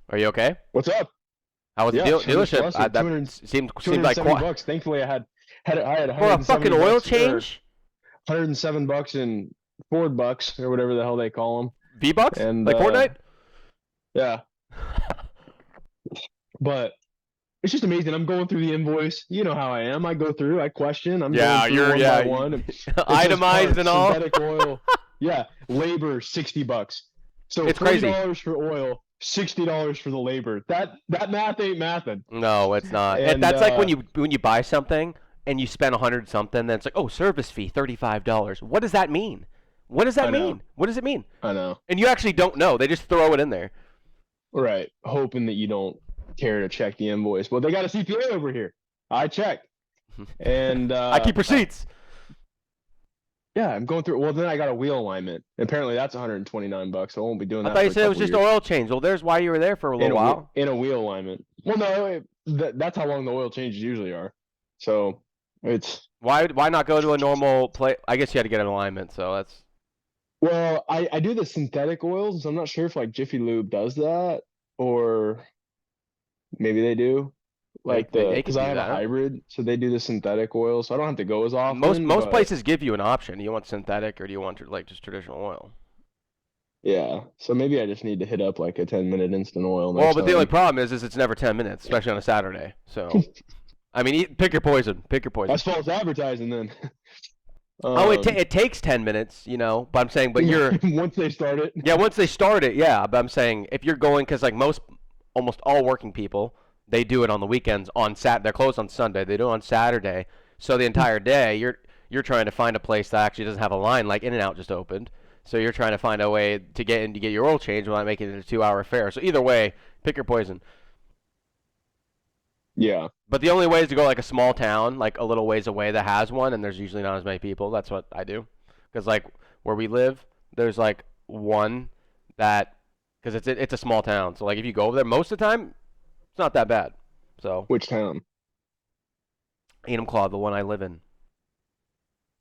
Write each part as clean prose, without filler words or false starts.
Are you okay? What's up? How was the Yeah, finished dealership? last week. That 200, seemed like 270 quite bucks. Thankfully, I had for a 170 fucking oil bucks or change. 107 bucks in Ford bucks or whatever the hell they call them. V-Bucks And like Fortnite. yeah, but it's just amazing. I'm going through the invoice. You know how I am. I go through, I question. I'm going Yeah, through you're one by yeah one. It says itemized and parts, all. synthetic oil. Yeah, labor 60 bucks. So It's $40 crazy. for oil, $60 for the labor. That math ain't mathing. No, it's not. And That's like when you buy something and you spend 100 something, then it's like, oh, service fee $35. What does that mean? What does that I know, mean? What does it mean? I know. And you actually don't know. They just throw it in there. Right. Hoping that you don't care to check the invoice. Well, they got a CPA over here. I checked. And I keep receipts. yeah, I'm going through. Well, then I got a wheel alignment. Apparently that's 129 bucks. So I won't be doing I that thought for you a said it was couple just years. oil change. Well, there's why you were there for a little while. In a wheel alignment. Well, no, that's how long the oil changes usually are. So it's Why not go to a normal play? I guess you had to get an alignment, so that's well, I do the synthetic oils. So I'm not sure if like Jiffy Lube does that or maybe they do. Like they because could I do have a that. hybrid, so they do the synthetic oil, so I don't have to go as Most often. most But places give you an option. Do you want synthetic or do you want like just traditional oil? yeah, so maybe I just need to hit up like a 10-minute instant oil Well, next but the only time. problem is it's never 10 minutes, especially on a Saturday. So, I mean, pick your poison. Pick your poison. That's false advertising then. Oh, um, it takes 10 minutes, but I'm saying, but you're once they start it. yeah. Once they start it, yeah. But I'm saying if you're going, because like almost all working people, they do it on the weekends. They're closed on Sunday. They do it on Saturday. So the entire day, you're trying to find a place that actually doesn't have a line, like In-N-Out just opened. So you're trying to find a way to get in to get your oil change without making it a 2-hour affair. So either way, pick your poison. Yeah, But the only way is to go like a small town, like a little ways away that has one, and there's usually not as many people. That's what I do. Because like where we live, there's like one that, because it's a small town. So like if you go over there, most of the time, it's not that bad. So which town? Enumclaw, the one I live in.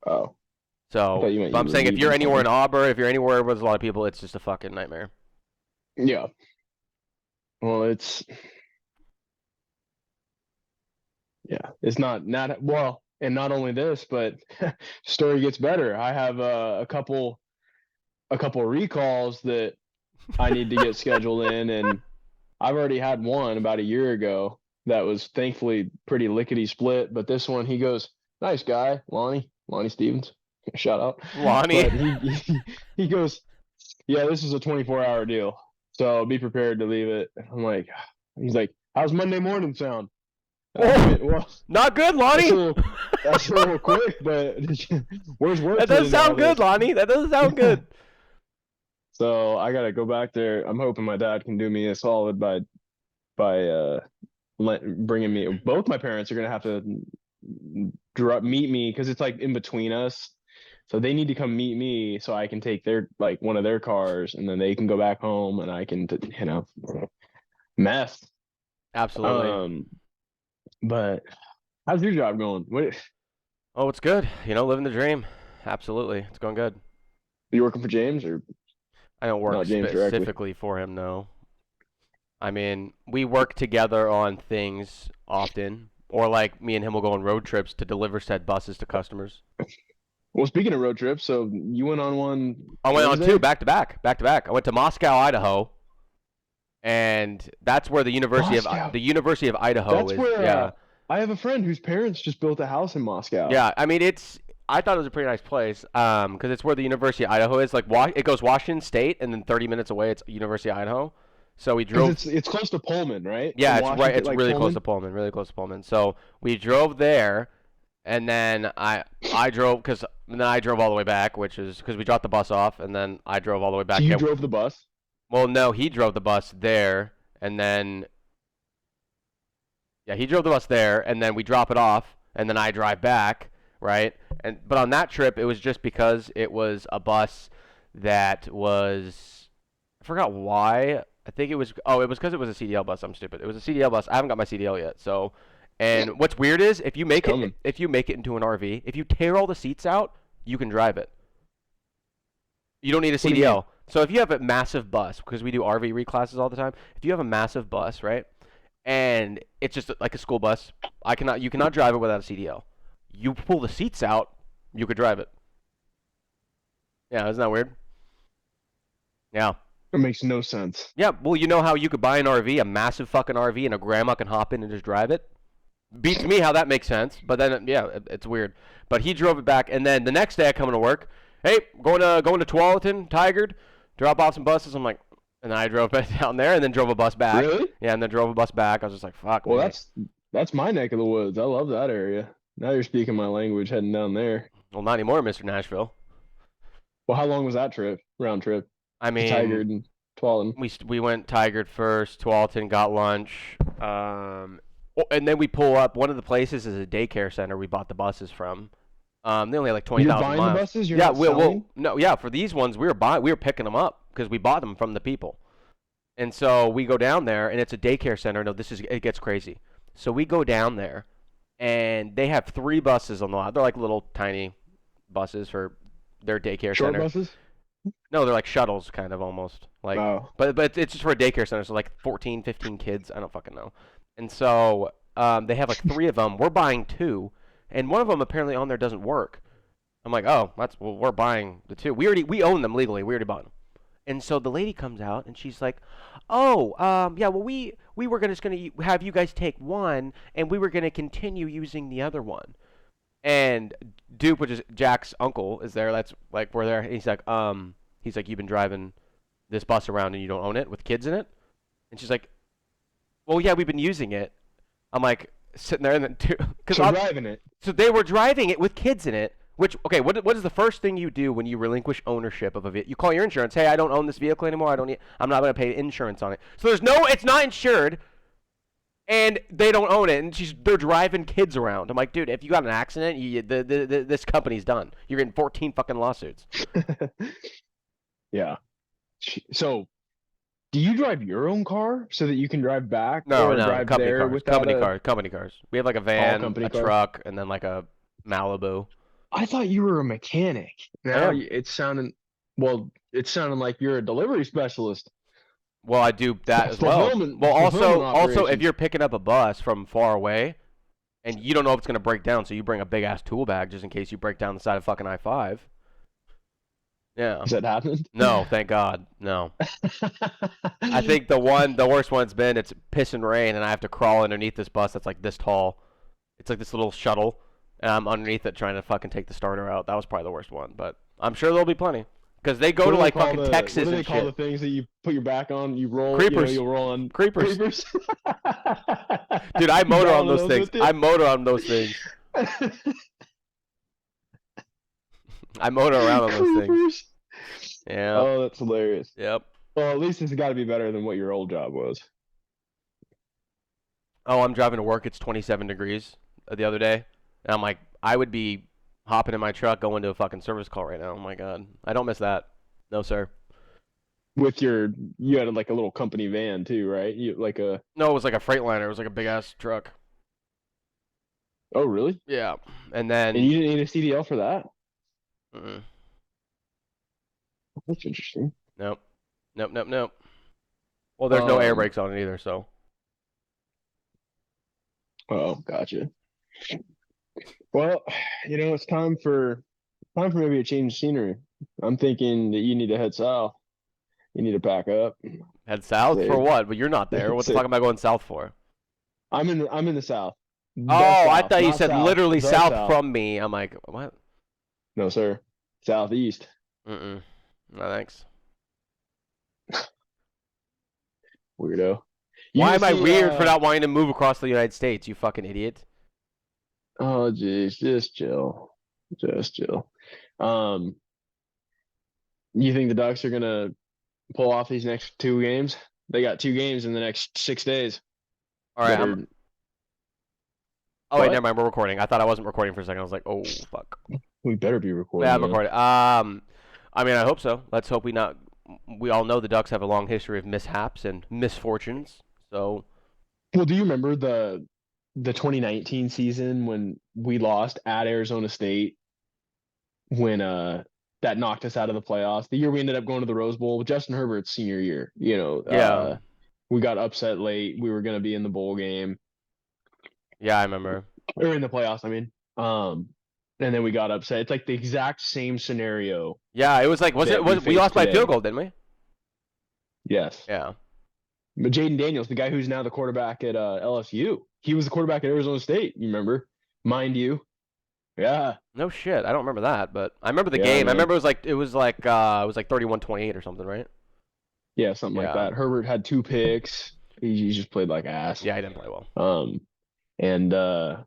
Oh, I thought So you meant but you I'm were saying if you're leaving anywhere in town. Auburn, if you're anywhere where there's a lot of people, it's just a fucking nightmare. Yeah, well, it's not well, and not only this, but story gets better. I have a couple recalls that I need to get scheduled in, and I've already had one about a year ago that was thankfully pretty lickety split. But this one, he goes, nice guy, Lonnie Stevens, shout out. Lonnie. But he goes, yeah, this is a 24-hour deal, so be prepared to leave it. I'm like, he's like, how's Monday morning sound? And I Oh, went, well, not good, that's a Lonnie. little that's a little quick, but where's That worth it doesn't in all sound good, this? Lonnie. That doesn't sound good. So I gotta go back there. I'm hoping my dad can do me a solid by bringing me. Both my parents are gonna have to meet me because it's like in between us. So they need to come meet me so I can take their like one of their cars and then they can go back home and I can mess. Absolutely. Um, but how's your job going? What Oh, it's good. Living the dream. Absolutely. It's going good. are you working for James or I don't work not James directly? specifically for him, no. I mean, we work together on things often, or like me and him will go on road trips to deliver said buses to customers. Well, speaking of road trips, so you went on one I went on two Thursday? back to back, back to back. I went to Moscow, Idaho, and that's where Moscow. the University of Idaho That's is. where Yeah, I have a friend whose parents just built a house in Moscow. yeah. I mean, I thought it was a pretty nice place, because it's where the University of Idaho is. Like, it goes Washington State, and then 30 minutes away, it's University of Idaho. So we Because drove. it's close to Pullman, right? Yeah, From it's right. Washington, It's like really close to Pullman. Pullman. Really close to Pullman. So we drove there, and then I drove then I drove all the way back, which is because we dropped the bus off, and then I drove all the way So back. you Yeah. drove the bus. Well, no, he drove the bus there, and then yeah, he drove the bus there, and then we drop it off, and then I drive back, right? But on that trip, it was just because it was a bus that was I forgot why. I think it was because it was a CDL bus. I'm stupid. It was a CDL bus. I haven't got my CDL yet. So, and what's weird is It's coming. if you make it into an RV, if you tear all the seats out, you can drive it. You don't need a What do you mean? CDL So if you have a massive bus, because we do RV reclasses all the time, if you have a massive bus, right, and it's just like a school bus, you cannot drive it without a CDL. You pull the seats out, you could drive it. Yeah, isn't that weird? Yeah. It makes no sense. Yeah, well, you know how you could buy an RV, a massive fucking RV, and a grandma can hop in and just drive it? Beats me how that makes sense, but then yeah, it's weird. But he drove it back, and then the next day I come into work. Hey, going to Tualatin, Tigard, drop off some buses. I'm like, and then I drove back down there, and then drove a bus back. Really? Yeah, and then drove a bus back. I was just like, fuck Well, me. that's my neck of the woods. I love that area. Now you're speaking my language heading down there. Well, not anymore, Mr. Nashville. Well, how long was that trip? Round trip I to mean, Tigard and Tualatin. we went Tigard first, Tualatin, got lunch, and then we pull up. One of the places is a daycare center we bought the buses from. They only had like You're 20,000 buying the miles. buses? You're Yeah, not selling? no, yeah, for these ones we were picking them up because we bought them from the people. And so we go down there and it's a daycare center. No, it gets crazy. So we go down there and they have 3 buses on the lot. They're like little tiny buses for their daycare Short center. buses? No, they're like shuttles kind of almost. Like Oh. but it's just for a daycare center, so like 14, 15 kids, I don't fucking know. And so they have like 3 of them. We're buying 2 and one of them apparently on there doesn't work. I'm like, "Oh, we're buying the 2. We own them legally. We already bought them." And so the lady comes out and she's like, "Oh, yeah, well we were just gonna have you guys take one, and we were gonna continue using the other one." And Duke, which is Jack's uncle, is there. That's like we're there. And he's like, "You've been driving this bus around and you don't own it with kids in it?" And she's like, "Well, yeah, we've been using it." I'm like sitting there and then So driving it. so they were driving it with kids in it. Which okay, what is the first thing you do when you relinquish ownership of a vehicle? You call your insurance. Hey, I don't own this vehicle anymore. I'm not going to pay insurance on it. So it's not insured, and they don't own it. And they're driving kids around. I'm like, dude, if you got an accident, this company's done. You're getting 14 fucking lawsuits. Yeah. So, do you drive your own car so that you can drive back No, or no, drive company there cars, without a company cars. We have like a all van, company a car? truck, and then like a Malibu. I thought you were a mechanic. I Now am. it's sounding like you're a delivery specialist. Well, I do that as well. Fulfillment Well, fulfillment also, if operations. you're picking up a bus from far away, and you don't know if it's gonna break down, so you bring a big ass tool bag just in case you break down the side of fucking I-5. Yeah. Has that happened? No, thank God. No. I think the worst one's been it's piss and rain, and I have to crawl underneath this bus that's like this tall. It's like this little shuttle, and I'm underneath it trying to fucking take the starter out. That was probably the worst one, but I'm sure there'll be plenty because they go What to do they like call fucking the Texas what do they and call the shit. things that you put your back on? You roll, Creepers. you roll on Creepers. creepers. Dude, I You motor got on one of those things. with you? I motor on those things. I motor around on those things. Creepers. Yeah. Oh, that's hilarious. Yep. Well, at least it's got to be better than what your old job was. Oh, I'm driving to work. It's 27 degrees the other day. And I'm like, I would be hopping in my truck going to a fucking service call right now. Oh my God. I don't miss that. No, sir. You had like a little company van too, right? You like a No, it was like a Freightliner. It was like a big ass truck. Oh, really? Yeah. And And then, you didn't need a CDL for that? mm, That's interesting. nope. Nope, nope, nope. Well, there's no air brakes on it either, so. Oh, gotcha. Well, it's time for maybe a change of scenery. I'm thinking that you need to head south. You need to pack up. Head south Say, for what? But you're not there. What the say, fuck am I going south for? I'm in the south. The Oh, I south, thought you not said south. literally The south south. from me. I'm like, what? No, sir. Southeast. Mm-mm. No, thanks. Weirdo. Why am I see, weird for not wanting to move across the United States, you fucking idiot? Oh, jeez, just chill. Just chill. Um, you think the Ducks are gonna pull off these next 2 games? They got 2 games in the next 6 days. All right, that are- oh wait, What? never mind. We're recording. I thought I wasn't recording for a second. I was like, oh fuck. We better be recording. Yeah, I'm man. recording. I mean, I hope so. Let's hope we not. We all know the Ducks have a long history of mishaps and misfortunes. So Well, do you remember the 2019 season when we lost at Arizona State when that knocked us out of the playoffs. The year we ended up going to the Rose Bowl, Justin Herbert's senior year. Yeah. We got upset late. We were going to be in the bowl game Yeah, I remember. or in the playoffs. I mean, and then we got upset. It's like the exact same scenario Yeah, it was like was it that we was we face lost by a field today. goal, didn't we? Yes. Yeah. But Jaden Daniels, the guy who's now the quarterback at LSU, he was the quarterback at Arizona State. You remember, mind you? Yeah, No shit. I don't remember that, but I remember the yeah, game. I man. remember it was like 31-28 or something, right? Yeah, something like Yeah. that. Herbert had 2 picks. He just played like ass. Yeah, he didn't play well. Um, and so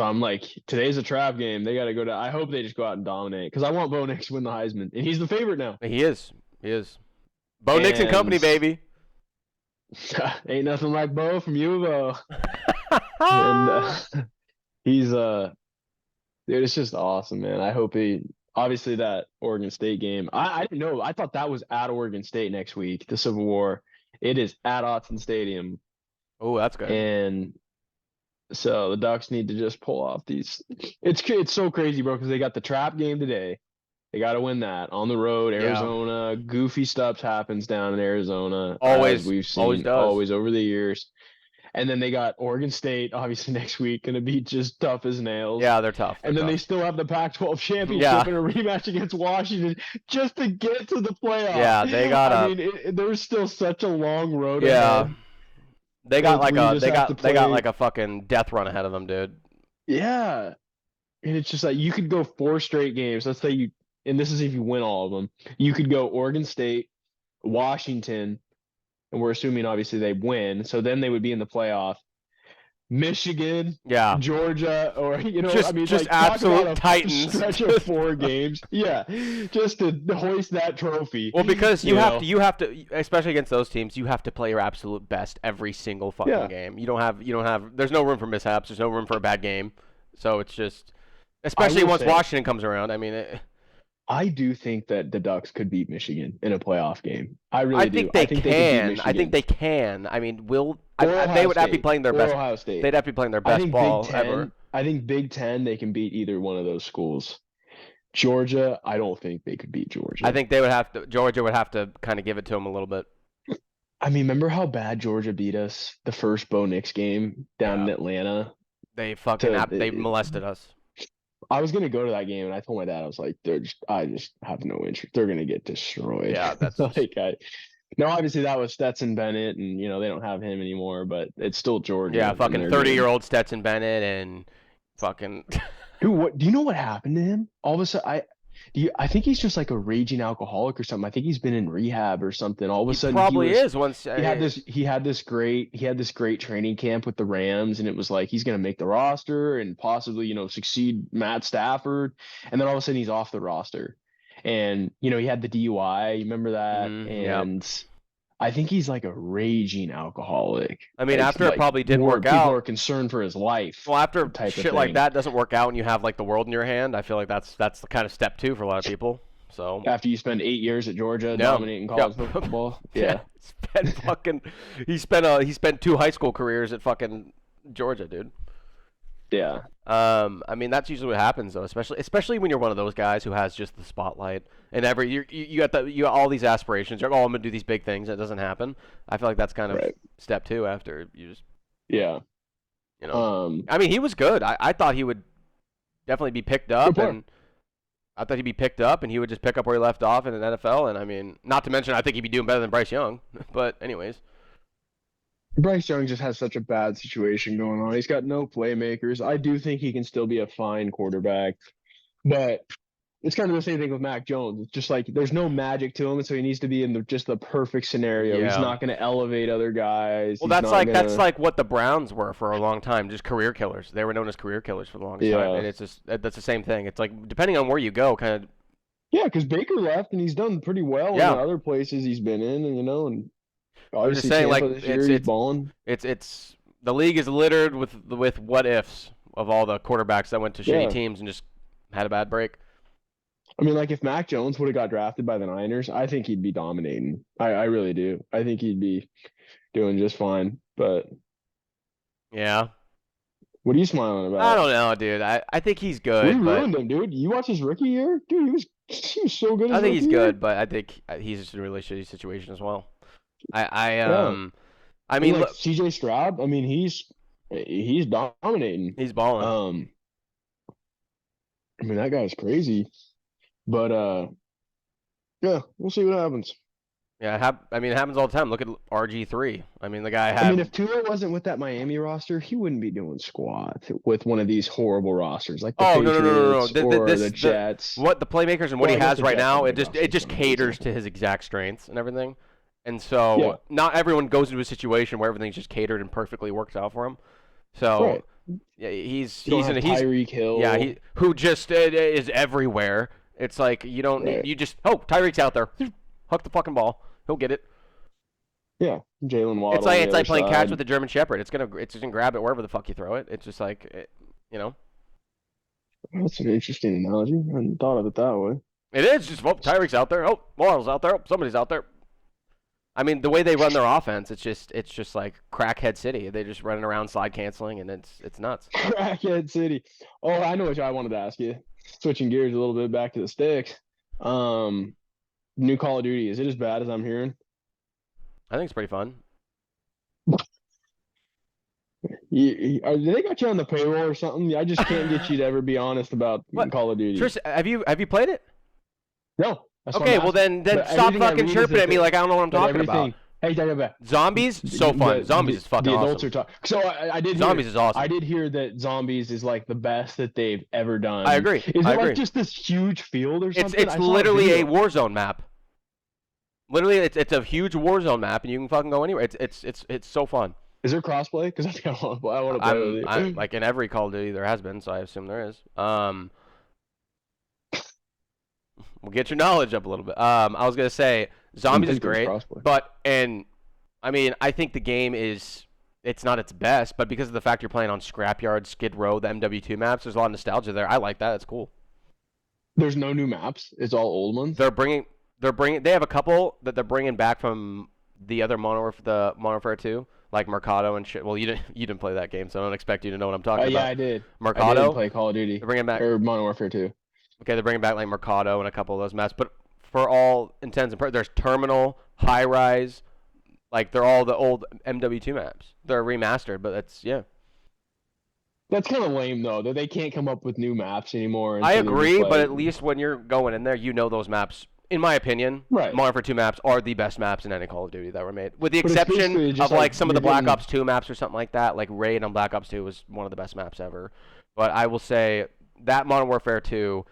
I'm like, today's a trap game. They got to go to. I hope they just go out and dominate because I want Bo Nix to win the Heisman, and he's the favorite now. He is. He is. Bo Nix and And company, baby. ain't nothing like Bo from U of O. And he's dude, it's just awesome, man. I hope he obviously that Oregon State game. I didn't know. I thought that was at Oregon State next week, the Civil War. It is at Autzen Stadium. Oh, that's good. And so the Ducks need to just pull off these. It's so crazy, bro, because they got the trap game today. They got to win that on the road, Yeah. Arizona. Goofy stuff happens down in Arizona, as Always, we've always seen does. always over the years. And then they got Oregon State, obviously next week, going to be just tough as nails. Yeah, they're tough. They're And then tough. they still have the Pac-12 championship Yeah. and a rematch against Washington just to get to the playoffs. Yeah, they got I a. mean, there's still such a long road Yeah. ahead. They got like We a just they have to got they got play. like a fucking death run ahead of them, dude. Yeah. And it's just like you could go 4 straight games. Let's say you, and this is if you win all of them, you could go Oregon State, Washington, and we're assuming obviously they win. So then they would be in the playoff. Michigan, Yeah. Georgia, or I mean, Just like talk about absolute a titans. stretch of 4 games. Yeah, just to hoist that trophy. Well, because you know? you have to, especially against those teams, you have to play your absolute best every single fucking Yeah, game. You don't have. There's no room for mishaps. There's no room for a bad game. So it's just, I especially will once say, Washington comes around. I mean, I do think that the Ducks could beat Michigan in a playoff game. I I really do. think I they think they could beat can. I think Michigan they can. I mean, or they Ohio would have to be State playing their or best. Ohio State. They'd have to be playing their I best think Big ball ever. Ten. I think Big Ten they can beat either one of those schools. Georgia, I don't think they could beat Georgia. I think they would have to. Georgia would have to kind of give it to them a little bit. I mean, remember how bad Georgia beat us the first Bo Nix game down Yeah. in Atlanta? They fucking they molested us. I was gonna go to that game, and I told my dad, I was like, I just have no interest. They're gonna get destroyed. Yeah, that's like no, obviously that was Stetson Bennett, and they don't have him anymore, but it's still Georgia. Yeah, and fucking they're 30-year-old Stetson Bennett and fucking. Dude, what do you know what happened to him? All of a sudden, I think he's just like a raging alcoholic or something. I think he's been in rehab or something. All of a He sudden, probably is once. he had this great training camp with the Rams, and it was like he's gonna make the roster and possibly succeed Matt Stafford, and then all of a sudden he's off the roster, and he had the DUI. You remember that? Yeah. And I think he's like a raging alcoholic. I mean, Like, after it probably didn't more work people out. are concerned for his life. Well, after type of shit like thing. that doesn't work out and you have like the world in your hand, I feel like that's the kind of step 2 for a lot of people. So After you spend 8 years at Georgia Yeah. dominating college Yeah. football, yeah, he spent 2 high school careers at fucking Georgia, dude. yeah. I mean that's usually what happens though, especially when you're one of those guys who has just the spotlight and you got all these aspirations. You're like, oh, I'm gonna do these big things. It doesn't happen. I feel like that's kind of Right. step 2 after you just Yeah. I mean, he was good. I thought he would definitely be picked up, player. and I thought he'd be picked up, and he would just pick up where he left off in the NFL. And I mean, not to mention, I think he'd be doing better than Bryce Young. But anyways, Bryce Young just has such a bad situation going on. He's got no playmakers. I do think he can still be a fine quarterback, but it's kind of the same thing with Mac Jones. It's just like there's no magic to him, so he needs to be in just the perfect scenario. Yeah. He's not going to elevate other guys. well, He's not that's gonna... like what the Browns were for a long time, just career killers. They were known as career killers for the longest time, Yeah. and it's just that's the same thing. It's like depending on where you go, kind of. Yeah, because Baker left and he's done pretty well Yeah. in the other places he's been in, and and I'm just obviously saying, Tampa like this year, he's balling. it's the league is littered with what ifs of all the quarterbacks that went to shitty Yeah. teams and just had a bad break. I mean, like if Mac Jones would have got drafted by the Niners, I think he'd be dominating. I really do. I think he'd be doing just fine. But Yeah. What are you smiling I about? don't know, dude. I think he's We good, but ruined him, dude. You watch his rookie year, dude. He was so good I his think rookie he's year. good, but I think he's just in a really shitty situation as well. I Yeah, I and mean, like look, CJ Stroud, I mean, he's dominating. he's balling. Um, I mean that guy's crazy. But yeah, we'll see what happens. Yeah, I mean, it happens all the time. Look at RG3. I mean, the guy I mean, had. if Tua wasn't with that Miami roster, he wouldn't be doing squat with one of these horrible rosters like the Oh no no no no no. Patriots or the The Jets. what the playmakers and what Well, he I guess has the right Jets now, don't have a it roster, just so maybe it's caters to different. his exact strengths and everything. And so Yeah, not everyone goes into a situation where everything's just catered and perfectly works out for him. So right. yeah, You don't have he's Tyreek yeah Hill, he who just is everywhere. It's like you don't need right? you just Tyreek's out there, huck the fucking ball, he'll get it. Yeah, Jalen Waddle on the It's other like playing catch side. with a German Shepherd. It's just gonna grab it wherever the fuck you throw it. It's just like you know. That's an interesting analogy. I hadn't thought of it that way. It is just Tyreek's out there. Oh, Waddle's out there. Oh, somebody's out there. I mean, the way they run their offense, it's just like crackhead city. They're just running around, slide canceling, and it's nuts. Crackhead City. Oh, I know what I wanted to ask you. Switching gears a little bit back to the sticks. Um, new Call of Duty, is it as bad as I'm hearing? I think it's pretty fun. They got you on the payroll or something? I just can't get you to ever be honest about What? Call of Duty. Tristan, have you played it? No, that's what I'm Okay, well asking. then But stop everything I fucking read is chirping that at me like I don't know what I'm but talking about. everything. Hey, Zombies, so fun. Zombies is fucking the adults awesome. are talking. So I did hear Zombies is awesome. I did hear that Zombies is like the best that they've ever I done. agree. Is I it like agree. just this huge field or something? It's I saw a literally a video. Warzone map. Literally, it's a huge Warzone map, and you can fucking go anywhere. It's so fun. Is there crossplay? Because I think I want to play with I you. like in every Call of Duty there has been, so I assume there is. We'll get your knowledge up a little bit. I was gonna say I didn't Zombies is think there was great, crossplay. but and I mean I think the game is it's not its best, but because of the fact you're playing on Scrapyard, Skid Row, the MW2 maps, there's a lot of nostalgia there. I like that. It's cool. There's no new maps. It's all old ones. They're bringing they have a couple that they're bringing back from the Modern Warfare 2, like Mercado and shit. Well, you didn't play that game, so I don't expect you to know what I'm talking Yeah, about. I did. I did Mercado, play Call of Duty they're bringing back or Modern Warfare 2. okay, they're bringing back like Mercado and a couple of those maps, but for all intents and purposes, there's Terminal, High Rise, like they're all the old MW2 maps. They're remastered, but that's yeah. That's kind of lame though that they can't come up with new maps anymore, and I so they just agree, but like at least when you're going in there, you know those maps. In my opinion, right. Modern Warfare 2 maps are the best maps in any Call of Duty that were made, with the But it's exception basically of just like like some of you're the Black getting Ops 2 maps or something like that. Like Raid on Black Ops 2 was one of the best maps ever. But I will say that Modern Warfare 2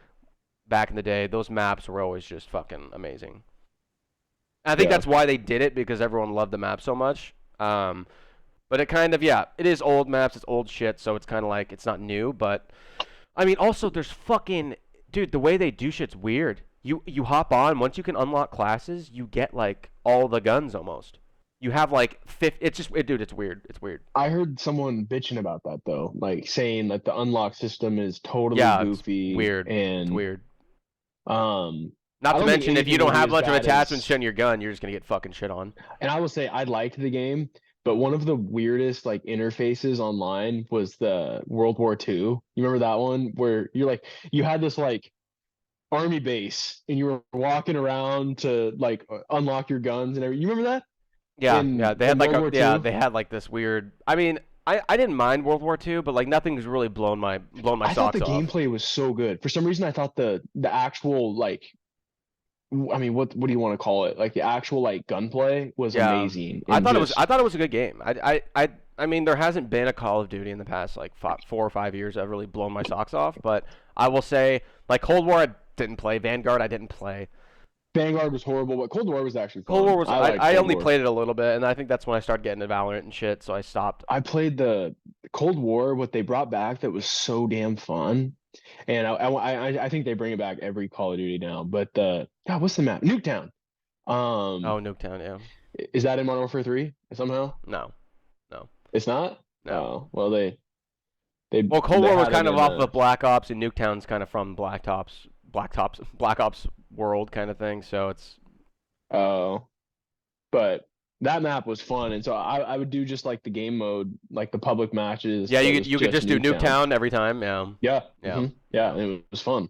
back in the day, those maps were always just fucking amazing. And I think yeah. that's why they did it because everyone loved the map so much. But it kind of yeah, it is old maps, it's old shit, so it's kind of like it's not new. But I mean, also there's fucking dude, the way they do shit's weird. You hop on once you can unlock classes, you get like all the guns almost. You have like 50. Dude, it's weird. It's weird. I heard someone bitching about that though, like saying that the unlock system is totally Yeah, it's goofy weird. It's and weird. um Not I to don't think mention, if you anything will don't be have as much of bad attachments as to your gun, you're just gonna get fucking shit on. and I will say I liked the game, but one of the weirdest like interfaces online was the World War II. You remember that one where you're like you had this like army base and you were walking around to like unlock your guns and everything. You remember that Yeah, yeah. They in had like World War II? they had like this weird. I mean, I didn't mind World War II, but like nothing's really blown my I thought the socks off. gameplay was so good. For some reason, I thought the actual like I mean, what do you want to call it? Like the actual like gunplay was Yeah, amazing and I just thought it was a good game. I mean, there hasn't been a Call of Duty in the past like 4 or 5 years that have really blown my socks off. But I will say, like Cold War, I didn't play. Vanguard, I didn't play. Vanguard was horrible, but Cold War was actually Cold fun. War was I liked I Cold only War. played it a little bit, and I think that's when I started getting into Valorant and shit. So I stopped. I played the Cold War. What they brought back that was so damn fun, and I think they bring it back every Call of Duty now. But God, what's the map? Nuketown. Oh, Nuketown, yeah. Is that in Modern Warfare 3 somehow? No, no, It's not. no. Oh well, they Well, Cold they War was had it kind of in off of Black Ops, and Nuketown's kind of from Black Ops world kind of thing. So it's oh, but that map was fun, and so I would do just like the game mode, like the public matches Yeah, that you was you could just just do Nuketown. Nuketown every time. Yeah, Yeah, yeah. yeah, and it was fun.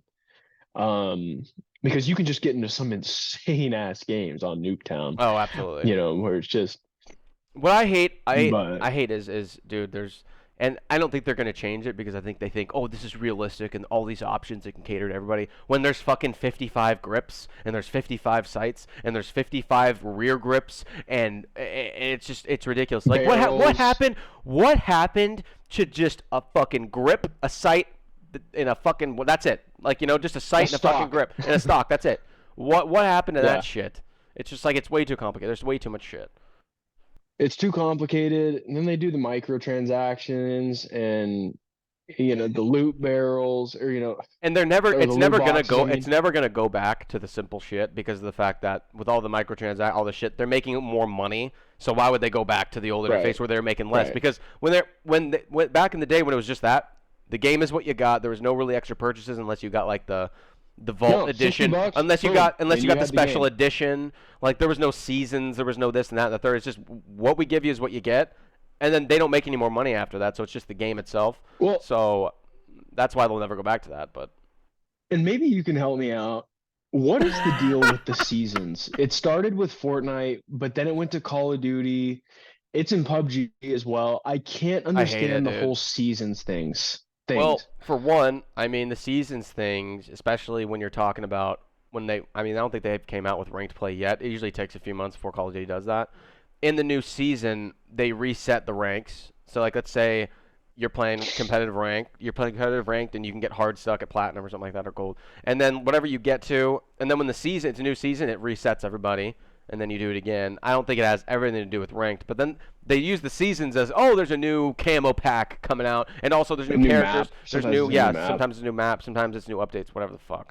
Um, because you can just get into some insane ass games on Nuketown, Oh, absolutely. where it's just, What I hate, but I hate is dude. There's and I don't think they're gonna change it because I think they think, oh, this is realistic and all these options that can cater to everybody. When there's fucking 55 grips and there's 55 sights and there's 55 rear grips and it's just it's ridiculous. Like what barrels. happened? What happened to just a fucking grip, a sight, in a fucking well, that's it. Like just a A sight and a fucking stock. grip and a stock. That's it. What happened to that Yeah. shit? It's just like it's way too complicated. There's way too much shit. It's too complicated. And then they do the microtransactions and the loot barrels And they're never or the it's loot never gonna boxes, I go it's mean. never gonna go back to the simple shit because of the fact that with all the microtransact all the shit they're making more money. So why would they go back to the old Right. interface where they're making less? Right. Because when back in the day when it was just that, the game is what you got. There was no really extra purchases unless you got like the Vault No, 60 edition, bucks, boom. unless And you you got the had the special game. edition. Like there was no seasons, there was no this and that and the third. It's just what we give you is what you get, and then they don't make any more money after that. So it's just the game itself. Well, So that's why they'll never go back to that. But and maybe you can help me out. What is the deal with the seasons? It started with Fortnite, but then it went to Call of Duty. It's in PUBG as well. I can't I hate it, understand the whole dude. seasons things. Well, for one, I mean the seasons things, especially when you're talking about when they. I mean, I don't think they came out with ranked play yet. It usually takes a few months before Call of Duty does that. In the new season, they reset the ranks. So, like, let's say you're playing competitive ranked, and you can get hard stuck at platinum or something like that or gold. And then whatever you get to, and then when it's a new season, it resets everybody, and then you do it again. I don't think it has everything to do with ranked, but then they use the seasons as, oh, there's a new camo pack coming out, and also there's A new new characters. map. There's Sometimes new, it's a new yeah, map. sometimes it's a new map, sometimes it's new updates, whatever the fuck.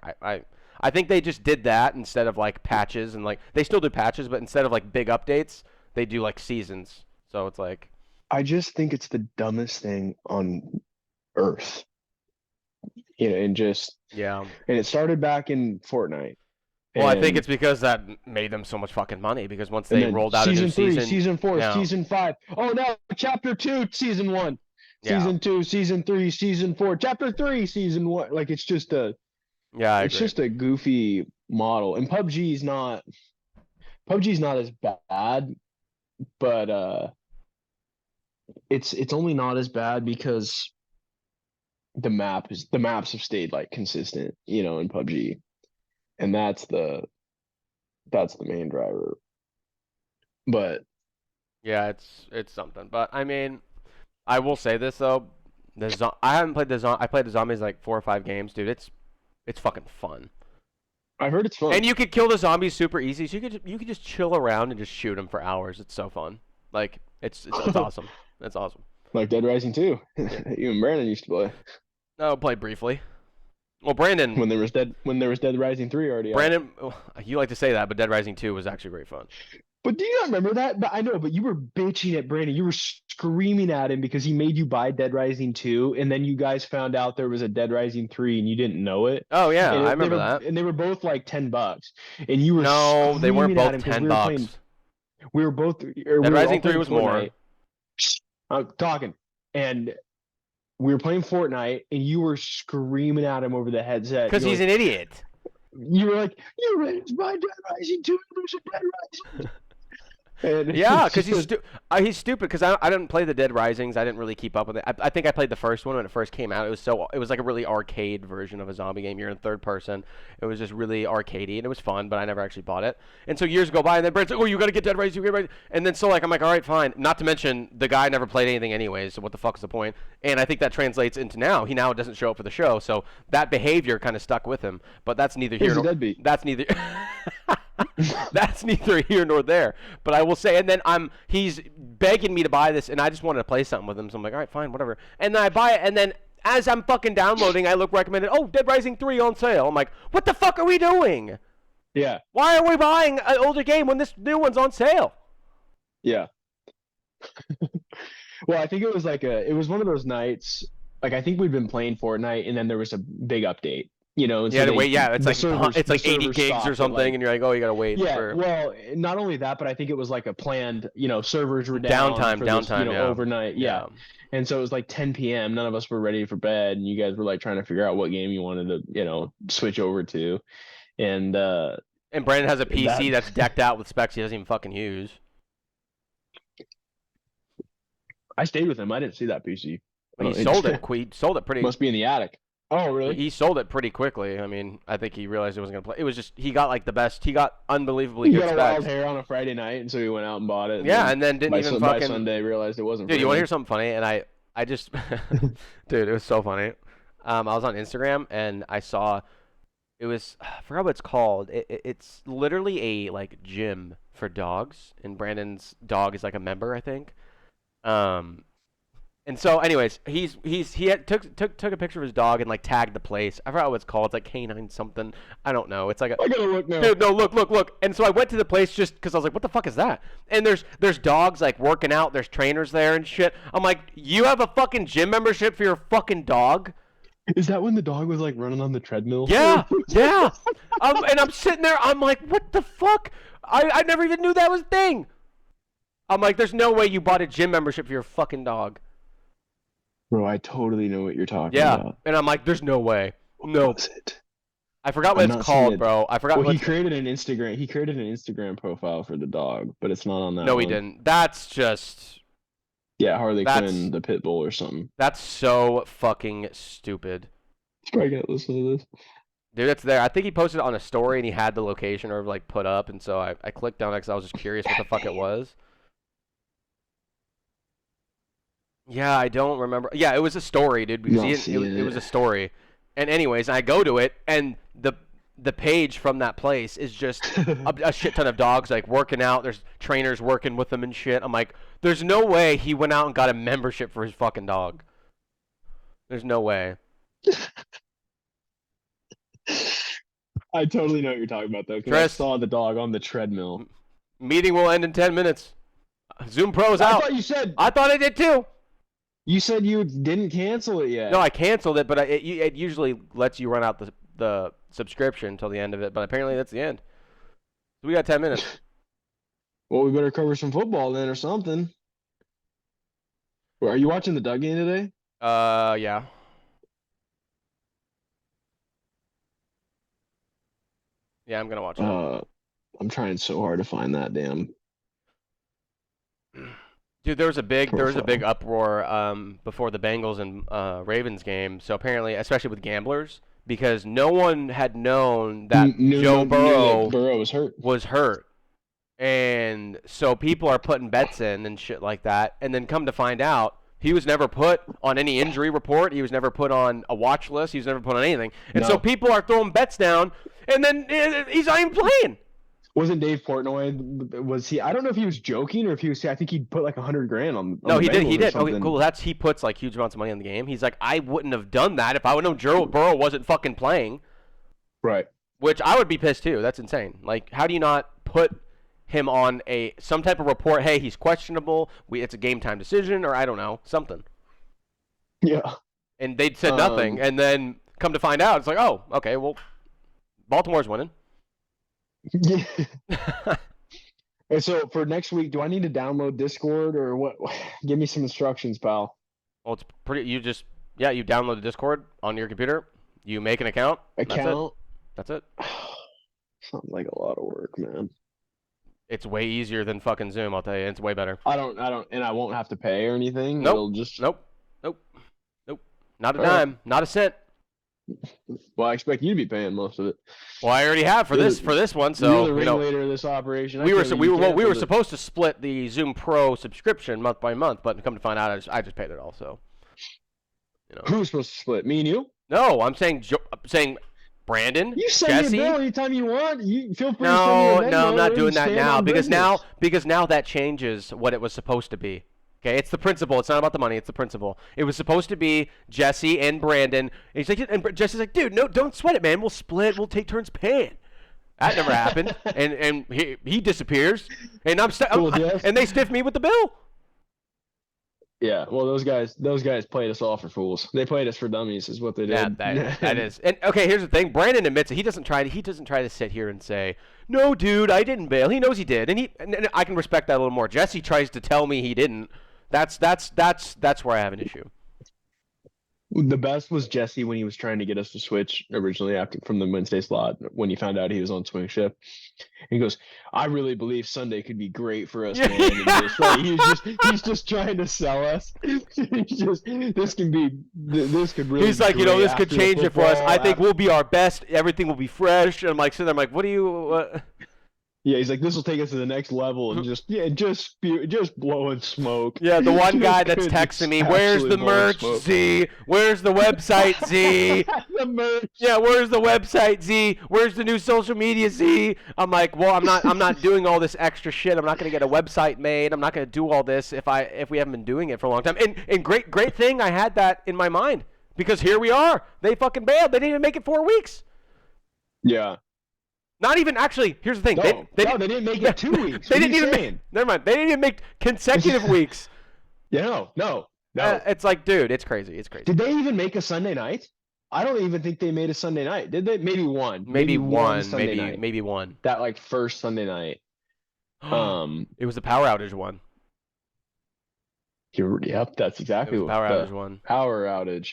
I think they just did that instead of like patches and like they still do patches, but instead of like big updates, they do like seasons. So it's like, I just think it's the dumbest thing on earth. And just yeah. and it started back in Fortnite. Well, I think And it's because that made them so much fucking money because once and they then rolled out a new season 3, season, season 4, yeah, season 5. Oh no, chapter 2, season 1. yeah, Season 2, season 3, season 4, chapter 3, season 1. Like yeah, I it's agree. just a goofy model. And PUBG's not as bad, but it's only not as bad because the maps have stayed like consistent, in PUBG. And that's the main driver. But Yeah, it's something. But I mean, I will say this though, I haven't played I played the zombies like 4 or 5 games, dude. It's fucking fun. I've heard it's fun. And you could kill the zombies super easy. So you could just chill around and just shoot them for hours. It's so fun. Like it's awesome. It's awesome. Like Dead Rising 2. Yeah. You and Brandon used to play No, played briefly. Well, Brandon, when there was Dead Rising 3 already out. Brandon, you like to say that, but Dead Rising 2 was actually very fun. But do you not remember that? But I know, but you were bitching at Brandon. You were screaming at him because he made you buy Dead Rising 2, and then you guys found out there was a Dead Rising 3 and you didn't know it. Oh yeah, And I they remember were that. and they were both like $10. And you were No, they weren't screaming at both him because ten we were playing bucks. we were both or Dead we were all Rising 3 playing was more. Fortnite. I'm talking. And we were playing Fortnite and you were screaming at him over the headset. Because he's an idiot. You were like, you're ready to buy Dead Rising 2, there's a Dead Rising. And Yeah, it's because just he's stupid. Because I didn't play the Dead Risings. I didn't really keep up with it. I think I played the first one when it first came out. It was like a really arcade version of a zombie game. You're in third person. It was just really arcadey and it was fun, but I never actually bought it. And so years go by, and then Brent's like, "Oh, you gotta get Dead Rising. You gotta get Dead Rising." And then so like I'm like, "All right, fine." Not to mention the guy never played anything anyways. So what the fuck is the point? And I think that translates into now. He now doesn't show up for the show. So that behavior kind of stuck with him. But that's neither here he's a nor deadbeat. that's neither. That's neither here nor there. But I will say, and then he's begging me to buy this, and I just wanted to play something with him. So I'm like, all right, fine, whatever. And then I buy it, and then as I'm fucking downloading, I look recommended. Oh, Dead Rising 3 on sale. I'm like, what the fuck are we doing? Yeah, Why are we buying an older game when this new one's on sale? yeah. Well, I think it was one of those nights. Like I think we'd been playing Fortnite, and then there was a big update, and Yeah, so to wait. Yeah, the it's servers like 80 gigs or stopped at something, and you're like, oh, you gotta wait yeah, for well, not only that, but I think it was like a planned, servers were down downtime. for this, Downtime. Yeah, overnight. Yeah. yeah. And so it was like 10 p.m. None of us were ready for bed, and you guys were like trying to figure out what game you wanted to, switch over to. And And Brandon has a that PC that's decked out with specs he doesn't even fucking use. I stayed with him. I didn't see that PC. He sold it. He sold it pretty. Must be in the attic. Oh, really? He sold it pretty quickly. I mean, I think he realized he wasn't gonna play. It was just he got like the best. He got unbelievably He good got a specs. wild hair on a Friday night, and so he went out and bought it. Yeah, and then didn't even by fucking. Sunday realized it wasn't. Dude, for you want to him. hear something funny? And I just, dude, it was so funny. I was on Instagram and I saw, it was, I forgot what it's called. It's literally a like gym for dogs, and Brandon's dog is like a member, I think. Um, and so, anyways, took a picture of his dog and like tagged the place. I forgot what it's called. It's like canine something. I don't know. It's like a. I gotta look now. Dude, no, look. And so I went to the place just because I was like, what the fuck is that? And there's dogs like working out. There's trainers there and shit. I'm like, you have a fucking gym membership for your fucking dog? Is that when the dog was like running on the treadmill? Yeah, yeah. And I'm sitting there. I'm like, what the fuck? I never even knew that was a thing. I'm like, there's no way you bought a gym membership for your fucking dog. Bro, I totally know what you're talking Yeah, about. and I'm like, there's no way. No. What was it? I forgot what I'm it's not seeing called, it. bro. I forgot Well, what he created an Instagram. He created an Instagram profile for the dog, but it's not on that. No, he one. didn't. That's just. Yeah, Harley That's- Quinn, the pit bull or something. That's so fucking stupid. He's probably gonna listen to this. Dude, it's there. I think he posted it on a story and he had the location or like put up, and so I clicked on it because I was just curious what the fuck it was. Yeah, I don't remember. Yeah, it was a story, dude. Because it was a story. And anyways, I go to it, and the page from that place is just a shit ton of dogs like working out. There's trainers working with them and shit. I'm like, there's no way he went out and got a membership for his fucking dog. There's no way. I totally know what you're talking about though. Because I Chris. saw the dog on the treadmill. Meeting will end in 10 minutes. Zoom Pro's I out. thought you said I thought I did too. you said you didn't cancel it yet. No, I canceled it, but it usually lets you run out the subscription until the end of it. But apparently that's the end. So we got 10 minutes. Well, we better cover some football then or something. Well, are you watching the Doug game today? Yeah. Yeah, I'm gonna watch it. I'm trying so hard to find that damn. Dude, there was a big profile. uproar before the Bengals and Ravens game. So apparently, especially with gamblers, because no one had known that Joe Burrow Burrow was hurt. And so people are putting bets in and shit like that. And then come to find out, he was never put on any injury report. He was never put on a watch list. He was never put on anything. And so people are throwing bets down, and then he's not even playing. Wasn't Dave Portnoy? Was he? I don't know if he was joking or if he was. I think he put like $100,000 on. No, he the did. Bengals He or did. something. Okay, cool. He puts like huge amounts of money on the game. He's like, I wouldn't have done that if I would know Joe Burrow wasn't fucking playing. Right. Which I would be pissed too. That's insane. Like, how do you not put him on some type of report? Hey, he's questionable. It's a game time decision, or I don't know, something. Yeah. And they said nothing, and then come to find out, it's like, oh, okay, well, Baltimore's winning. Yeah. And so for next week, do I need to download Discord or what? Give me some instructions, pal. Well, it's pretty. You download the Discord on your computer. You make an account. That's it. Sounds like a lot of work, man. It's way easier than fucking Zoom. I'll tell you, it's way better. I don't, and I won't have to pay or anything. Nope. It'll just Nope. Not a dime. Not a cent. Well, I expect you to be paying most of it. Well, I already have for this one. So you're the ringleader of this operation. We were supposed to split the Zoom Pro subscription month by month, but come to find out, I just paid it all. So, who's supposed to split? Me and you? No, I'm saying Brandon. You send Jesse. me a bill anytime you want. You feel free to No, send me a I'm not doing that now because business. now that changes what it was supposed to be. Okay, it's the principle. It's not about the money. It's the principle. It was supposed to be Jesse and Brandon. And he's like, and Jesse's like, dude, no, don't sweat it, man. We'll split. We'll take turns paying. That never happened. And he disappears. And and they stiff me with the bill. Yeah, well, those guys played us all for fools. They played us for dummies, is what they Yeah, did. that is. And okay, here's the thing. Brandon admits it. He doesn't try to sit here and say, "No, dude, I didn't bail." He knows he did, and I can respect that a little more. Jesse tries to tell me he didn't. That's where I have an issue. The best was Jesse when he was trying to get us to switch originally after from the Wednesday slot when he found out he was on swing shift. He goes, "I really believe Sunday could be great for us, Yeah. man." And just like he's just trying to sell us. He's just this could really He's be like, great this could after the change it for us. football. I think we'll be our best. Everything will be fresh. And I'm like, sitting there, I'm like, what do you? Yeah, he's like, this will take us to the next level, and just blowing smoke. Yeah, the one guy Just that's texting me, absolutely "Where's the blowing merch, smoke. Z? Where's the website, Z? The merch. Yeah, where's the website, Z? Where's the new social media, Z?" I'm like, well, I'm not doing all this extra shit. I'm not gonna get a website made. I'm not gonna do all this if we haven't been doing it for a long time. And great thing I had that in my mind because here we are. They fucking bailed. They didn't even make it 4 weeks. Yeah. Not even actually. Here's the thing. No, They they didn't make it 2 weeks. They What are didn't you even saying? make. Never mind. They didn't even make consecutive weeks. Yeah, no. It's like, dude, it's crazy. It's crazy. Did they even make a Sunday night? I don't even think they made a Sunday night. Did they? Maybe one. Maybe one. Sunday night. Maybe one. That like first Sunday night. It was the power outage one. Yep, that's It exactly was the what power the outage one. power outage.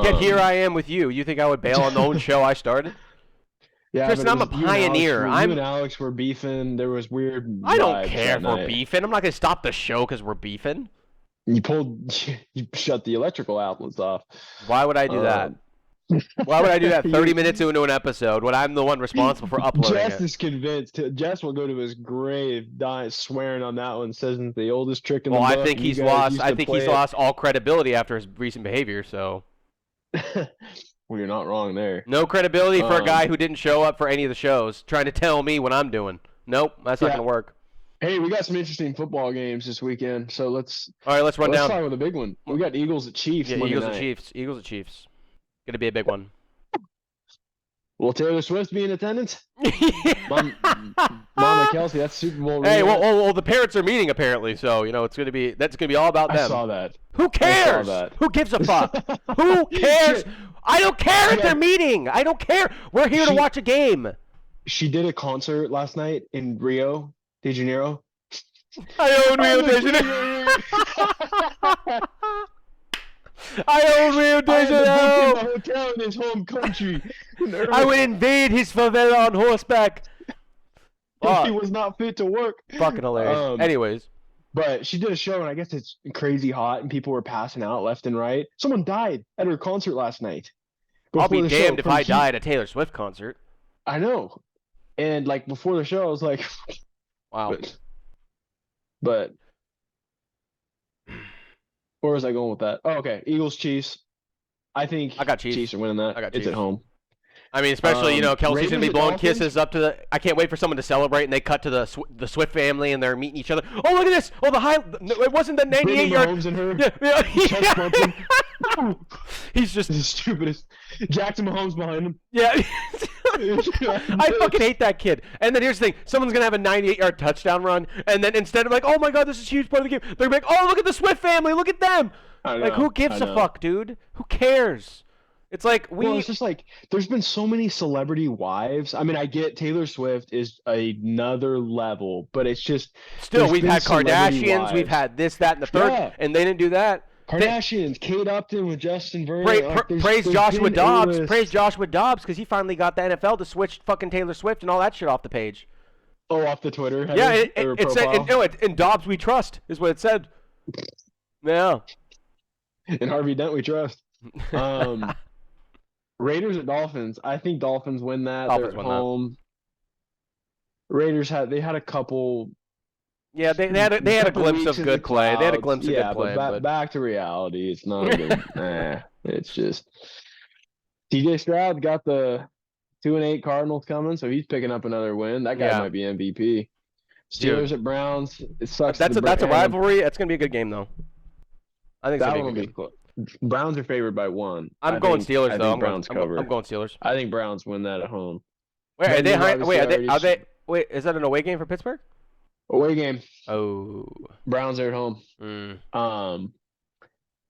Yet here I am with you. You think I would bail on the own show I started? Yeah, Tristan, but I'm a pioneer. You and Alex were beefing. There was weird. I don't vibes care that if we're night. beefing. I'm not gonna stop the show because we're beefing. You shut the electrical outlets off. Why would I do that? Why would I do that 30 minutes into an episode when I'm the one responsible for uploading Jess it? is convinced. Jess will go to his grave, dying, swearing on that one. Says it's the oldest trick in the Well, book. I think You he's guys lost. used I to think play he's it. lost all credibility after his recent behavior. So Well, you're not wrong there. no credibility for a guy who didn't show up for any of the shows, trying to tell me what I'm doing. Nope, that's not Yeah. gonna work. Hey, we got some interesting football games this weekend, so let's All right, let's run let's down. talk about the big one. We got Eagles at Chiefs. Yeah, Monday Eagles night. and Chiefs. Eagles and Chiefs. Gonna be a big one. Will Taylor Swift be in attendance? Mama Kelsey, that's Super Bowl. Hey, rematch. well, the parents are meeting apparently, so that's gonna be all about I them. saw that. Who cares? that. Who gives a fuck? Who cares? I don't care if they're meeting. I don't care. We're here to watch a game. She did a concert last night in Rio de Janeiro. I own Rio de Janeiro. I own Rio de I had to book him Janeiro. a hotel in his home country. I would invade his favela on horseback. He was not fit to work. Fucking hilarious. Anyways. But she did a show, and I guess it's crazy hot, and people were passing out left and right. Someone died at her concert last night. I'll be Before the show damned if from I heat. died at a Taylor Swift concert. I know. And like before the show, I was like, Wow. but where was I going with that? Oh, okay. Eagles, Chiefs. I think I got Chiefs. Chiefs are winning that. I got It's Chiefs. at home. I mean, especially, Kelsey's going to be Ravens at blowing Dolphins? kisses up to the... I can't wait for someone to celebrate, and they cut to the Swift family, and they're meeting each other. Oh, look at this! Oh, no, it wasn't the Brittany 98-yard... Mahomes and her. Yeah. Chest bumping. He's just... The stupidest. Jackson Mahomes behind him. Yeah. I fucking hate that kid. And then here's the thing. Someone's going to have a 98-yard touchdown run, and then instead of like, oh my god, this is a huge part of the game, they're like, oh, look at the Swift family, look at them! Like, who gives a fuck, dude? Who cares? It's like Well, it's just like there's been so many celebrity wives. I mean, I get Taylor Swift is another level, but it's just still there's we've been had celebrity Kardashians, we've wives. had this, that, and the third, Yeah. and they didn't do that. Kardashians, Kate Upton with Justin Vernon. Praise Joshua Dobbs. Praise Joshua Dobbs because he finally got the NFL to switch fucking Taylor Swift and all that shit off the page. Oh, off the Twitter. Yeah, header or it said profile. in Dobbs we trust is what it said. Yeah. In Harvey Dent we trust. Raiders at Dolphins. I think Dolphins win that. Dolphins They're win at that. home. Raiders had a couple. Yeah, they had a couple glimpse weeks of in good the play. They had a clouds. glimpse of Yeah, good play, but but back to reality. It's not a good. It's just TJ Stroud got the 2-8 Cardinals coming, so he's picking up another win. That guy Yeah. might be MVP. Steelers at Browns. It sucks. that's a rivalry. That's gonna be a good game though. I think it's That gonna one be will good. be close. Browns are favored by 1. I'm going think- Steelers I though. think Browns cover. I'm going Steelers. I think Browns win that at home. Wait, are they? Bengals Wait, obviously are they? already- Wait, is that an away game for Pittsburgh? Away game. Oh. Browns are at home. Mm. Um,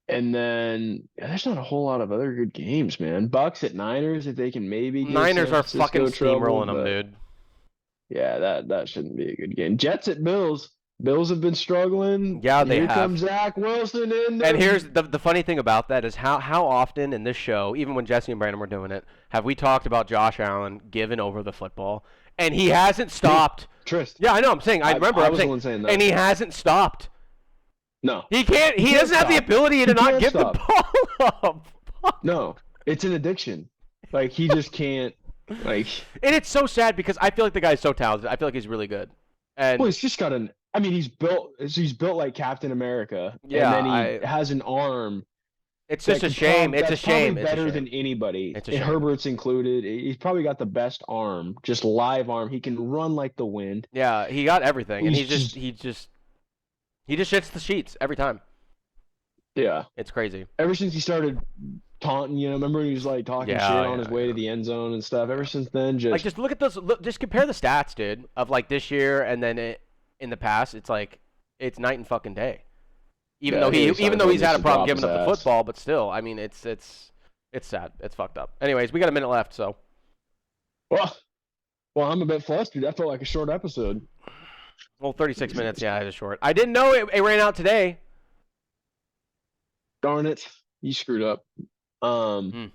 and then there's not a whole lot of other good games, man. Bucks at Niners if they can maybe give Niners San are fucking Francisco trouble, steamrolling them, but dude. yeah, that shouldn't be a good game. Jets at Bills. Bills have been struggling. Yeah, they Here comes have. Zach Wilson in And there. here's the funny thing about that is how often in this show, even when Jesse and Brandon were doing it, have we talked about Josh Allen giving over the football, and he hasn't Me, stopped. Trist. Yeah, I know. I'm saying. I remember. I I'm was the saying, one saying and that. he hasn't stopped. No, He can't. He can't doesn't have the stop. ability to He not can't give the stop. ball up. No, it's an addiction. Like he just can't. Like, And it's so sad because I feel like the guy's so talented. I feel like he's really good. well, And he's just got an. I mean, he's built like Captain America, and yeah, then he has an arm it's that just a shame. It's a that's probably shame. It's a better shame. than anybody. It's a And shame. Herbert's included. He's probably got the best arm, just live arm. He can run like the wind. Yeah, he got everything, and He's just he just shits the sheets every time. yeah. It's crazy. Ever since he started taunting, remember when he was like talking Yeah, shit on his yeah, way yeah. to the end zone and stuff. Ever since then, Like, just just look at those. Just compare the stats, dude, of like this year and then in the past. It's like it's night and fucking day. Even yeah, though Haley even though Steinfeld he's needs had a to problem drop his giving up the ass. football, but still, I mean, it's sad. It's fucked up. Anyways, we got a minute left, so Well, well, I'm a bit flustered. That felt like a short episode. 36 minutes. Yeah, it's short. I didn't know it ran out today. Darn it, you screwed up. Hmm.